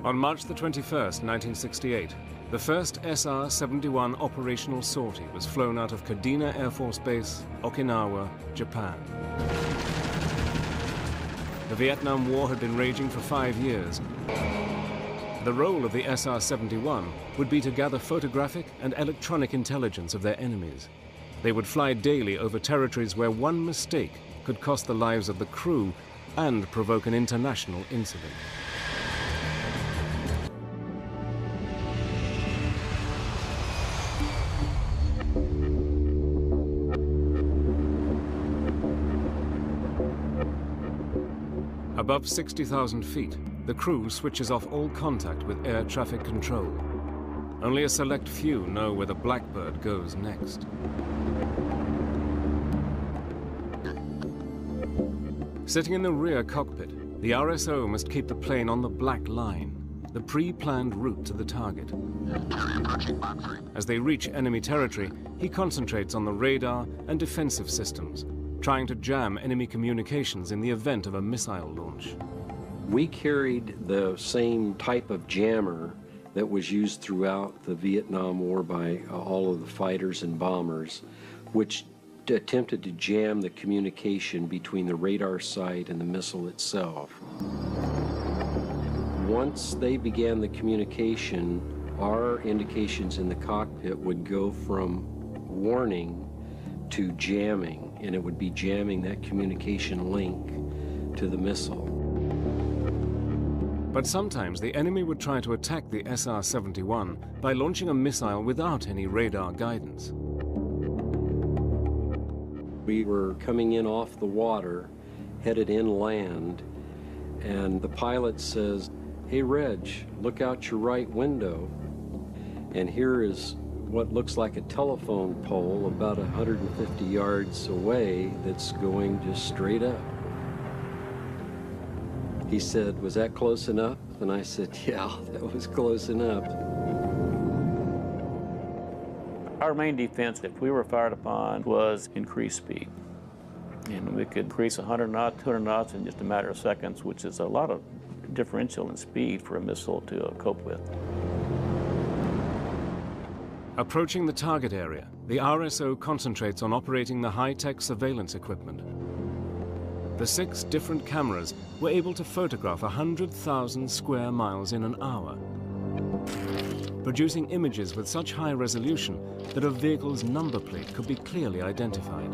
On March the 21st, 1968, the first SR-71 operational sortie was flown out of Kadena Air Force Base, Okinawa, Japan. The Vietnam War had been raging for 5 years. The role of the SR-71 would be to gather photographic and electronic intelligence of their enemies. They would fly daily over territories where one mistake could cost the lives of the crew and provoke an international incident. Above 60,000 feet, the crew switches off all contact with air traffic control. Only a select few know where the Blackbird goes next. Sitting in the rear cockpit, the RSO must keep the plane on the black line, the pre-planned route to the target. As they reach enemy territory, he concentrates on the radar and defensive systems, trying to jam enemy communications in the event of a missile launch. We carried the same type of jammer that was used throughout the Vietnam War by all of the fighters and bombers, which attempted to jam the communication between the radar site and the missile itself. Once they began the communication, our indications in the cockpit would go from warning to jamming, and it would be jamming that communication link to the missile. But sometimes the enemy would try to attack the SR-71 by launching a missile without any radar guidance. We were coming in off the water, headed inland, and the pilot says, "Hey Reg, look out your right window." And here is what looks like a telephone pole about 150 yards away that's going just straight up. He said, "Was that close enough?" And I said, "Yeah, that was close enough." Our main defense, if we were fired upon, was increased speed. And we could increase 100 knots, 200 knots in just a matter of seconds, which is a lot of differential in speed for a missile to cope with. Approaching the target area, the RSO concentrates on operating the high-tech surveillance equipment. The 6 different cameras were able to photograph 100,000 square miles in an hour, producing images with such high resolution that a vehicle's number plate could be clearly identified.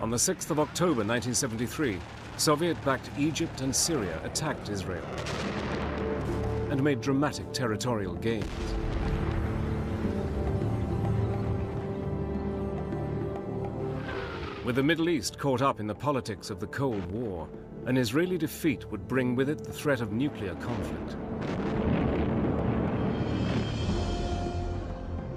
On the 6th of October 1973, Soviet-backed Egypt and Syria attacked Israel and made dramatic territorial gains. With the Middle East caught up in the politics of the Cold War, an Israeli defeat would bring with it the threat of nuclear conflict.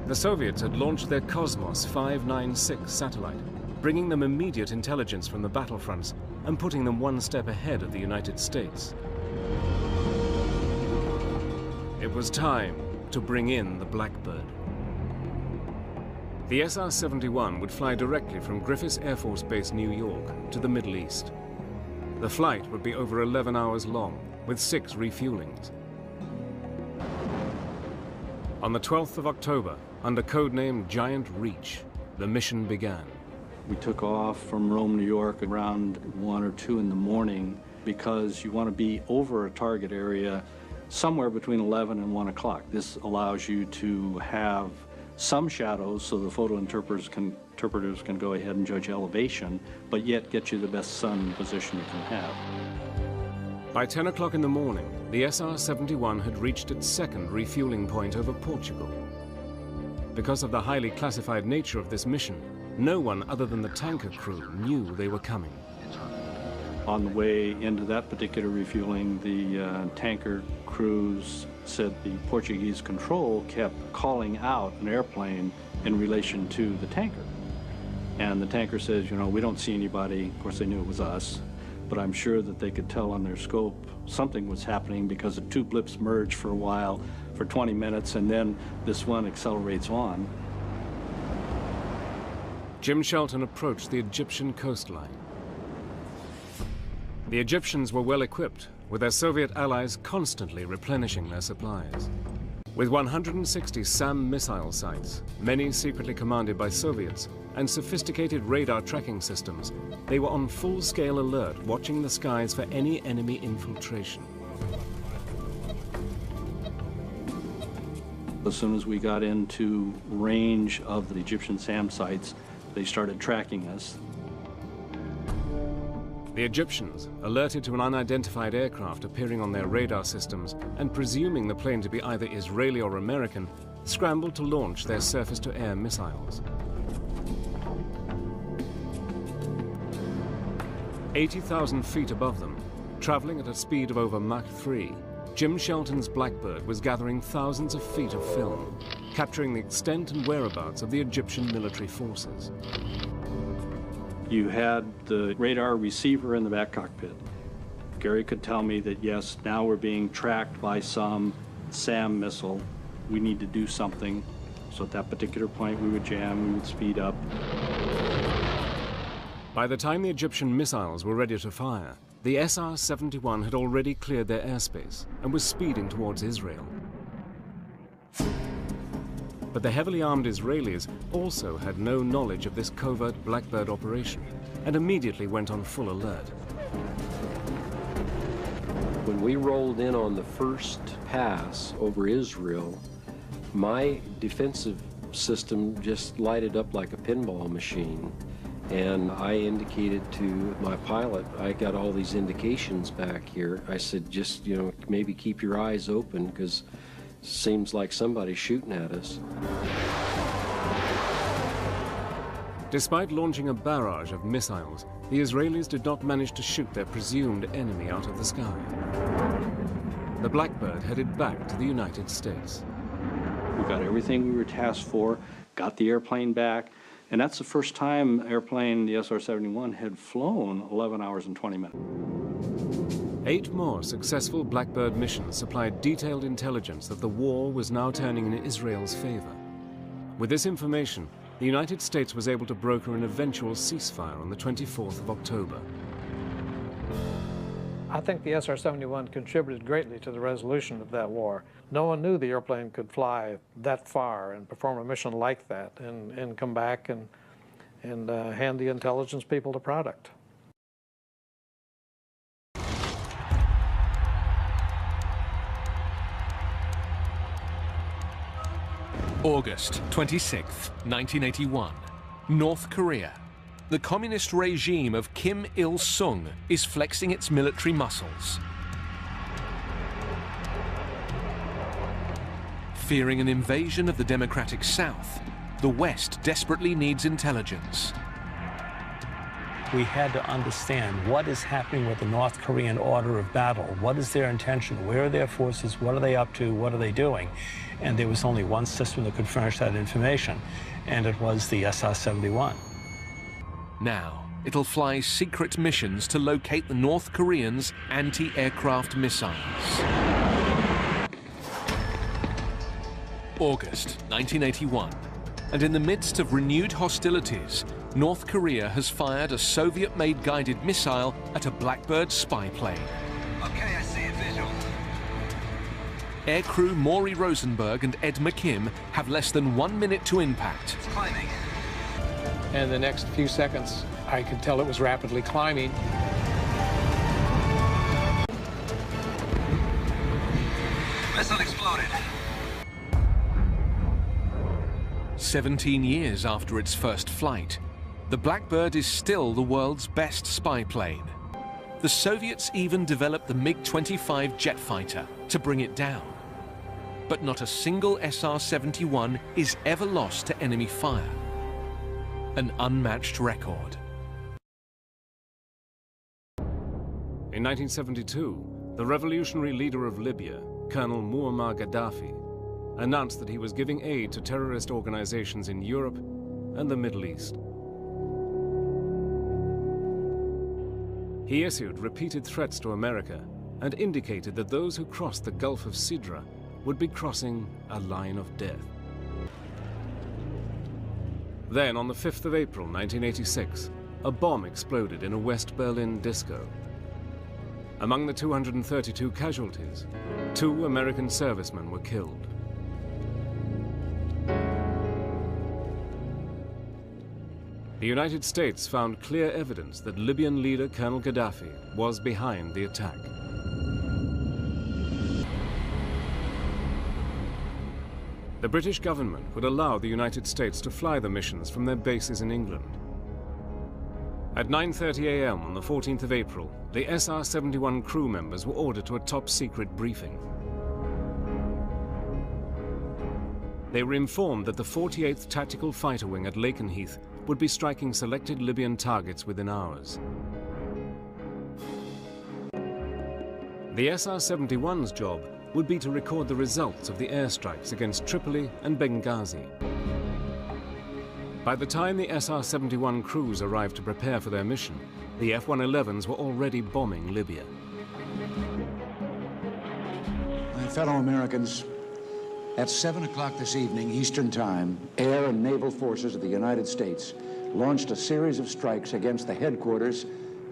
The Soviets had launched their Cosmos 596 satellite, bringing them immediate intelligence from the battlefronts and putting them one step ahead of the United States. It was time to bring in the Blackbird. The SR-71 would fly directly from Griffiths Air Force Base, New York, to the Middle East. The flight would be over 11 hours long, with 6 refuelings. On the 12th of October, under codename Giant Reach, the mission began. We took off from Rome, New York around 1 or 2 in the morning because you want to be over a target area somewhere between 11 and 1 o'clock. This allows you to have some shadows so the photo interpreters can go ahead and judge elevation, but yet get you the best sun position you can have. By 10 o'clock in the morning, the SR-71 had reached its 2nd refueling point over Portugal. Because of the highly classified nature of this mission, no one other than the tanker crew knew they were coming. On the way into that particular refueling, the tanker crews said the Portuguese control kept calling out an airplane in relation to the tanker. And the tanker says, you know, we don't see anybody. Of course, they knew it was us, but I'm sure that they could tell on their scope something was happening because the 2 blips merged for a while, for 20 minutes, and then this one accelerates on. Jim Shelton approached the Egyptian coastline. The Egyptians were well equipped, with their Soviet allies constantly replenishing their supplies. With 160 SAM missile sites, many secretly commanded by Soviets, and sophisticated radar tracking systems, they were on full-scale alert, watching the skies for any enemy infiltration. As soon as we got into range of the Egyptian SAM sites, they started tracking us. The Egyptians, alerted to an unidentified aircraft appearing on their radar systems and presuming the plane to be either Israeli or American, scrambled to launch their surface-to-air missiles. 80,000 feet above them, traveling at a speed of over Mach 3, Jim Shelton's Blackbird was gathering thousands of feet of film, capturing the extent and whereabouts of the Egyptian military forces. You had the radar receiver in the back cockpit. Gary could tell me that, yes, now we're being tracked by some SAM missile. We need to do something. So at that particular point, we would jam, we would speed up. By the time the Egyptian missiles were ready to fire, the SR-71 had already cleared their airspace and was speeding towards Israel. But the heavily armed Israelis also had no knowledge of this covert Blackbird operation and immediately went on full alert. When we rolled in on the first pass over Israel, my defensive system just lighted up like a pinball machine. And I indicated to my pilot, I got all these indications back here. I said, just, maybe keep your eyes open, because seems like somebody's shooting at us. Despite launching a barrage of missiles, the Israelis did not manage to shoot their presumed enemy out of the sky. The Blackbird headed back to the United States. We got everything we were tasked for, got the airplane back, and that's the first time airplane, the SR-71, had flown 11 hours and 20 minutes. 8 more successful Blackbird missions supplied detailed intelligence that the war was now turning in Israel's favor. With this information, the United States was able to broker an eventual ceasefire on the 24th of October. I think the SR-71 contributed greatly to the resolution of that war. No one knew the airplane could fly that far and perform a mission like that and come back and hand the intelligence people the product. August 26, 1981, North Korea. The communist regime of Kim Il-sung is flexing its military muscles. Fearing an invasion of the democratic South, the West desperately needs intelligence. We had to understand what is happening with the North Korean order of battle. What is their intention? Where are their forces? What are they up to? What are they doing? And there was only one system that could furnish that information, and it was the SR-71. Now, it'll fly secret missions to locate the North Koreans' anti-aircraft missiles. August 1981, and in the midst of renewed hostilities, North Korea has fired a Soviet-made guided missile at a Blackbird spy plane. Okay, I see it, visual. Aircrew Maury Rosenberg and Ed McKim have less than 1 minute to impact. It's climbing. And the next few seconds, I could tell it was rapidly climbing. Missile exploded. 17 years after its first flight, the Blackbird is still the world's best spy plane. The Soviets even developed the MiG-25 jet fighter to bring it down. But not a single SR-71 is ever lost to enemy fire. An unmatched record. In 1972, the revolutionary leader of Libya, Colonel Muammar Gaddafi, announced that he was giving aid to terrorist organizations in Europe and the Middle East. He issued repeated threats to America and indicated that those who crossed the Gulf of Sidra would be crossing a line of death. Then, on the 5th of April 1986, a bomb exploded in a West Berlin disco. Among the 232 casualties, 2 American servicemen were killed. The United States found clear evidence that Libyan leader Colonel Gaddafi was behind the attack. The British government would allow the United States to fly the missions from their bases in England. At 9:30 a.m. on the 14th of April, the SR-71 crew members were ordered to a top-secret briefing. They were informed that the 48th Tactical Fighter Wing at Lakenheath would be striking selected Libyan targets within hours. The SR-71's job would be to record the results of the airstrikes against Tripoli and Benghazi. By the time the SR-71 crews arrived to prepare for their mission, the F-111s were already bombing Libya. My fellow Americans, at 7 o'clock this evening, Eastern Time, air and naval forces of the United States launched a series of strikes against the headquarters,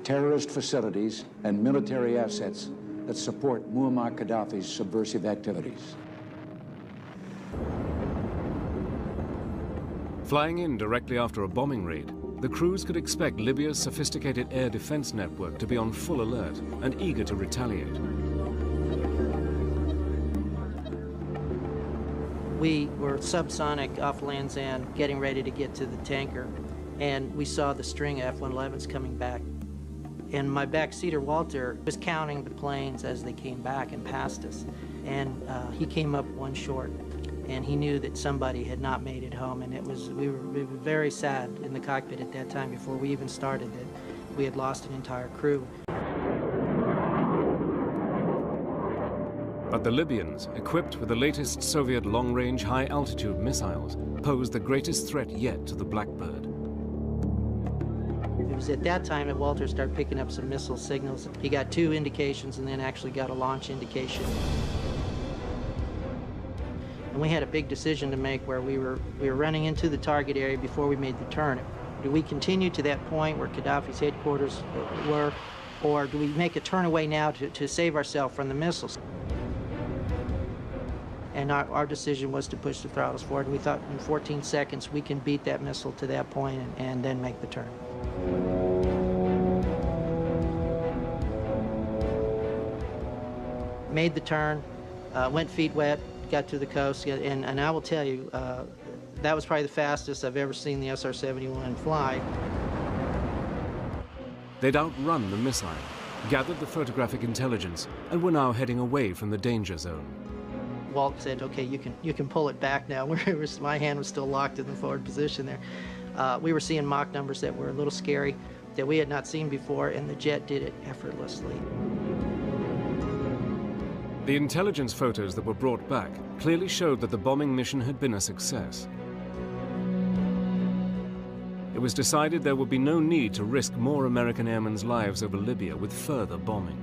terrorist facilities, and military assets that support Muammar Gaddafi's subversive activities. Flying in directly after a bombing raid, the crews could expect Libya's sophisticated air defense network to be on full alert and eager to retaliate. We were subsonic off Land's End, getting ready to get to the tanker, and we saw the string of F-111s coming back. And my backseater, Walter, was counting the planes as they came back and passed us. And he came up one short, and he knew that somebody had not made it home. And we were very sad in the cockpit at that time, before we even started, that we had lost an entire crew. But the Libyans, equipped with the latest Soviet long-range high-altitude missiles, posed the greatest threat yet to the Blackbird. It was at that time that Walter started picking up some missile signals. He got 2 indications and then actually got a launch indication. And we had a big decision to make, where we were running into the target area before we made the turn. Do we continue to that point where Gaddafi's headquarters were, or do we make a turn away now to save ourselves from the missiles? And our decision was to push the throttles forward. We thought in 14 seconds we can beat that missile to that point and then make the turn. Made the turn, went feet wet, got to the coast, and I will tell you, that was probably the fastest I've ever seen the SR-71 fly. They'd outrun the missile, gathered the photographic intelligence, and were now heading away from the danger zone. Walt said, "Okay, you can pull it back now." My hand was still locked in the forward position there. We were seeing Mach numbers that were a little scary, that we had not seen before, and the jet did it effortlessly. The intelligence photos that were brought back clearly showed that the bombing mission had been a success. It was decided there would be no need to risk more American airmen's lives over Libya with further bombing.